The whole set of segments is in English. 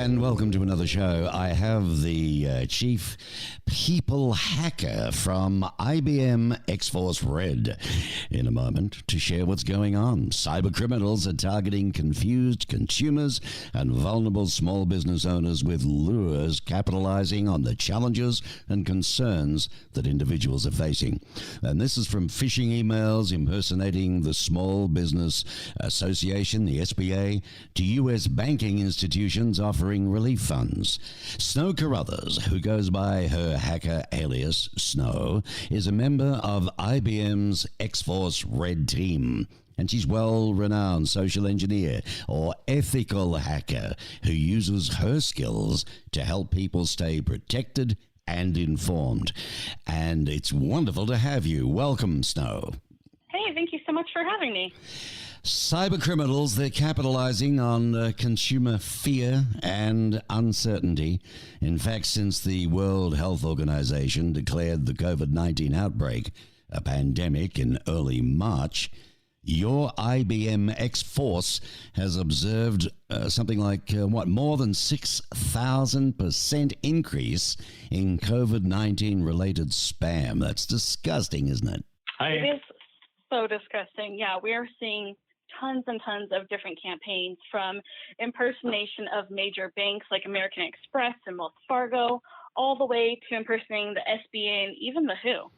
and welcome to another show. I have the chief people hacker from IBM X-Force Red in a moment to share what's going on. Cybercriminals are targeting confused consumers and vulnerable small business owners with lures, capitalizing on the challenges and concerns that individuals are facing. And this is from phishing emails impersonating the Small Business Association, the SBA, to U.S. banking institutions offering relief funds. Snow Carruthers, who goes by her hacker alias Snow, is a member of IBM's X-Force Red team. And she's well-renowned social engineer or ethical hacker who uses her skills to help people stay protected and informed. And it's wonderful to have you. Welcome, Snow. Hey, thank you so much for having me. Cybercriminals, they're capitalizing on consumer fear and uncertainty. In fact, since the World Health Organization declared the COVID-19 outbreak a pandemic in early March, your IBM X-Force has observed something like, more than 6,000% increase in COVID-19 related spam. That's disgusting, isn't it? It is so disgusting. Yeah, we are seeing tons and tons of different campaigns, from impersonation of major banks like American Express and Wells Fargo, all the way to impersonating the SBA and even the WHO.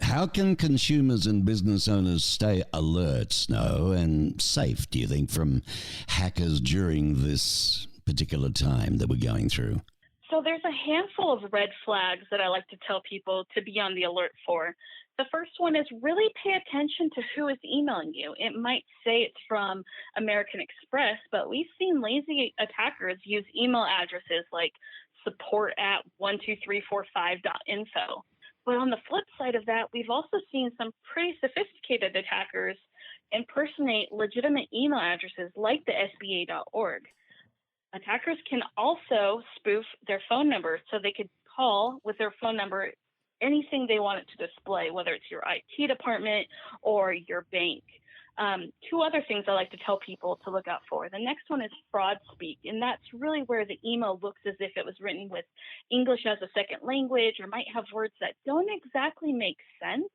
How can consumers and business owners stay alert, Snow, and safe, do you think, from hackers during this particular time that we're going through? So there's a handful of red flags that I like to tell people to be on the alert for. The first one is really pay attention to who is emailing you. It might say it's from American Express, but we've seen lazy attackers use email addresses like support@12345.info. But on the flip side of that, we've also seen some pretty sophisticated attackers impersonate legitimate email addresses like the SBA.org. Attackers can also spoof their phone number, so they could call with their phone number anything they want it to display, whether it's your IT department or your bank. Two other things I like to tell people to look out for. The next one is fraud speak, and that's really where the email looks as if it was written with English as a second language or might have words that don't exactly make sense.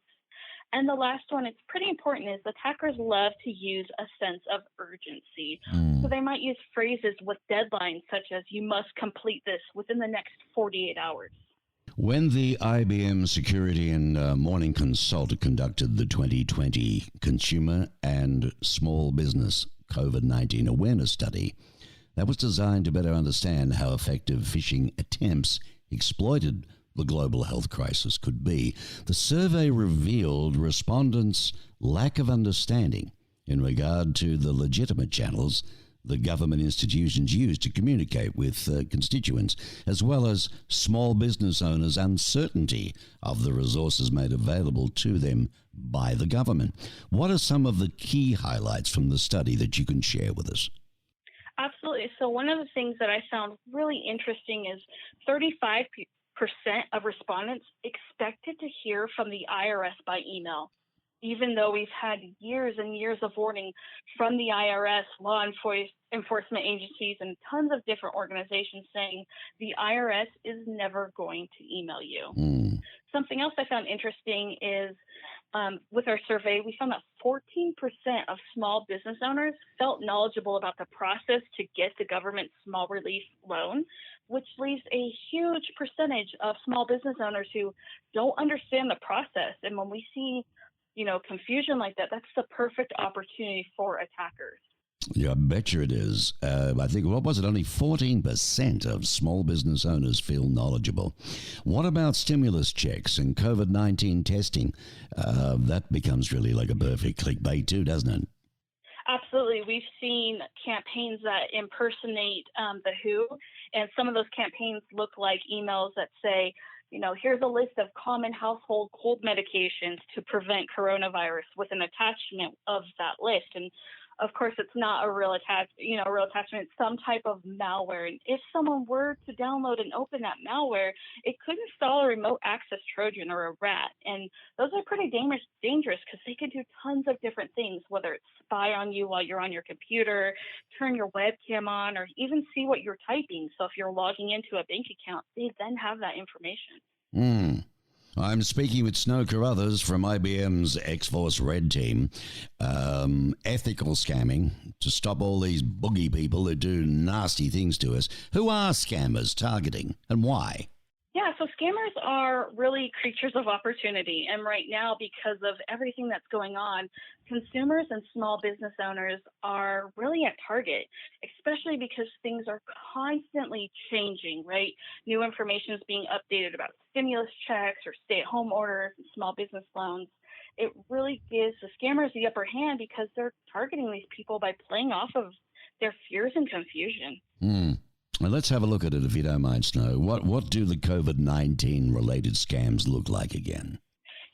And the last one, it's pretty important, is attackers love to use a sense of urgency. So they might use phrases with deadlines such as, "You must complete this within the next 48 hours. When the IBM Security and Morning Consult conducted the 2020 Consumer and Small Business COVID-19 Awareness Study, that was designed to better understand how effective phishing attempts exploited the global health crisis could be. The survey revealed respondents' lack of understanding in regard to the legitimate channels the government institutions use to communicate with constituents, as well as small business owners' uncertainty of the resources made available to them by the government. What are some of the key highlights from the study that you can share with us? Absolutely. So one of the things that I found really interesting is 35% of respondents expected to hear from the IRS by email, even though we've had years and years of warning from the IRS, law enforcement agencies, and tons of different organizations saying the IRS is never going to email you. Something else I found interesting is with our survey, we found that 14% of small business owners felt knowledgeable about the process to get the government small relief loan, which leaves a huge percentage of small business owners who don't understand the process. And when we see confusion like that, that's the perfect opportunity for attackers. Yeah, I bet you it is. I think, what was it? Only 14% of small business owners feel knowledgeable. What about stimulus checks and COVID-19 testing? That becomes really like a perfect clickbait too, doesn't it? Absolutely. We've seen campaigns that impersonate the WHO, and some of those campaigns look like emails that say, here's a list of common household cold medications to prevent coronavirus, with an attachment of that list. And Of course, it's not a real real attachment. It's some type of malware. And if someone were to download and open that malware, it could install a remote access Trojan or a rat. And those are pretty dangerous because they could do tons of different things, whether it's spy on you while you're on your computer, turn your webcam on, or even see what you're typing. So if you're logging into a bank account, they then have that information. I'm speaking with Snow Carruthers from IBM's X-Force Red team. Ethical scamming to stop all these boogie people who do nasty things to us. Who are scammers targeting and why? Yeah, so scammers are really creatures of opportunity. And right now, because of everything that's going on, consumers and small business owners are really at target, especially because things are constantly changing, right? New information is being updated about stimulus checks or stay-at-home orders and small business loans. It really gives the scammers the upper hand because they're targeting these people by playing off of their fears and confusion. Well, let's have a look at it if you don't mind, Snow. What do the COVID-19 related scams look like again?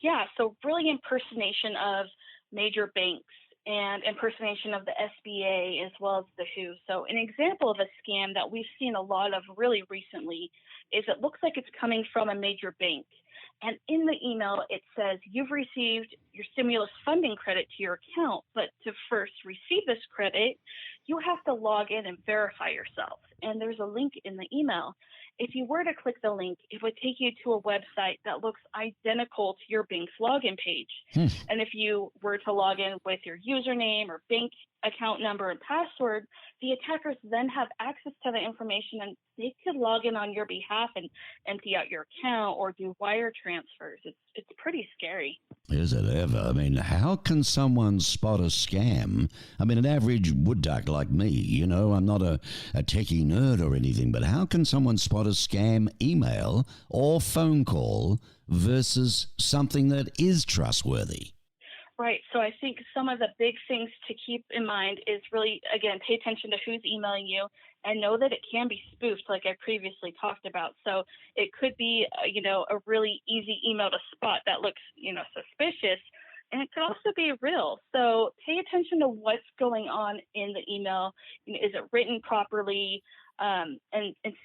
Yeah, so really impersonation of major banks and impersonation of the SBA as well as the WHO. So an example of a scam that we've seen a lot of really recently is it looks like it's coming from a major bank. And in the email, it says you've received your stimulus funding credit to your account, but to first receive this credit, you have to log in and verify yourself. And there's a link in the email. If you were to click the link, it would take you to a website that looks identical to your bank's login page. And if you were to log in with your username or bank account number and password, the attackers then have access to the information and they could log in on your behalf and empty out your account or do wire transfers. It's pretty scary. Is it ever? I mean, how can someone spot a scam? I mean, an average wood duck like me, you know, I'm not a techie nerd or anything, but how can someone spot a scam email or phone call versus something that is trustworthy? Right. So I think some of the big things to keep in mind is really, again, pay attention to who's emailing you and know that it can be spoofed, like I previously talked about. So it could be, a really easy email to spot that looks, suspicious, and it could also be real. So pay attention to what's going on in the email. Is it written properly? And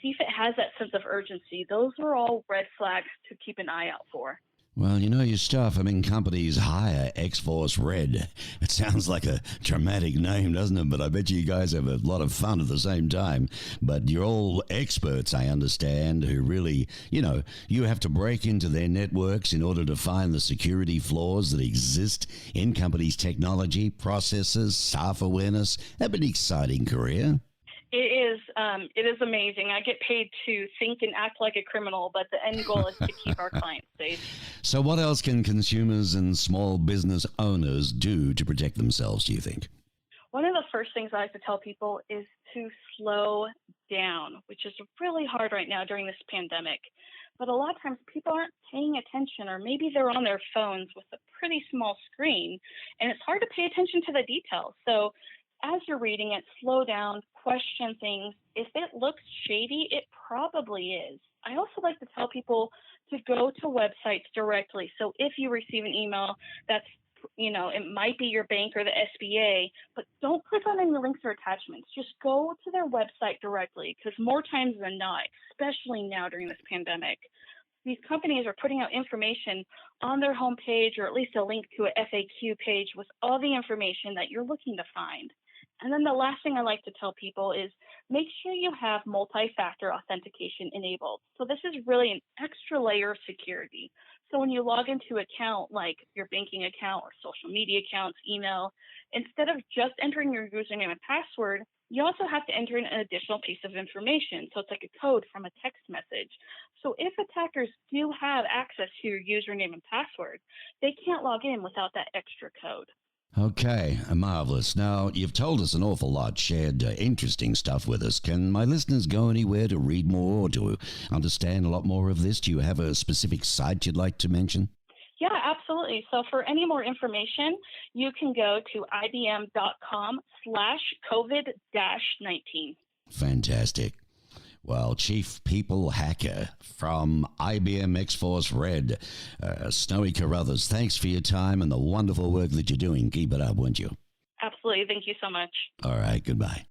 see if it has that sense of urgency. Those are all red flags to keep an eye out for. Well, you know your stuff. I mean, companies hire X-Force Red. It sounds like a dramatic name, doesn't it? But I bet you guys have a lot of fun at the same time. But you're all experts, I understand, who really, you have to break into their networks in order to find the security flaws that exist in companies' technology, processes, staff awareness. That'd be an exciting career. It is amazing. I get paid to think and act like a criminal, but the end goal is to keep our clients safe. So what else can consumers and small business owners do to protect themselves, do you think? One of the first things I like to tell people is to slow down, which is really hard right now during this pandemic. But a lot of times people aren't paying attention, or maybe they're on their phones with a pretty small screen, and it's hard to pay attention to the details. So as you're reading it, slow down, question things. If it looks shady, it probably is. I also like to tell people to go to websites directly. So if you receive an email that's, it might be your bank or the SBA, but don't click on any links or attachments. Just go to their website directly, because more times than not, especially now during this pandemic, these companies are putting out information on their homepage, or at least a link to a FAQ page with all the information that you're looking to find. And then the last thing I like to tell people is make sure you have multi-factor authentication enabled. So this is really an extra layer of security. So when you log into an account like your banking account or social media accounts, email, instead of just entering your username and password, you also have to enter in an additional piece of information. So it's like a code from a text message. So if attackers do have access to your username and password, they can't log in without that extra code. Okay, marvelous. Now, you've told us an awful lot, shared interesting stuff with us. Can my listeners go anywhere to read more or to understand a lot more of this? Do you have a specific site you'd like to mention? Yeah, absolutely. So for any more information, you can go to ibm.com/COVID-19. Fantastic. Well, Chief People Hacker from IBM X-Force Red, Snowy Carruthers, thanks for your time and the wonderful work that you're doing. Keep it up, won't you? Absolutely. Absolutely. Thank you so much. All right, goodbye.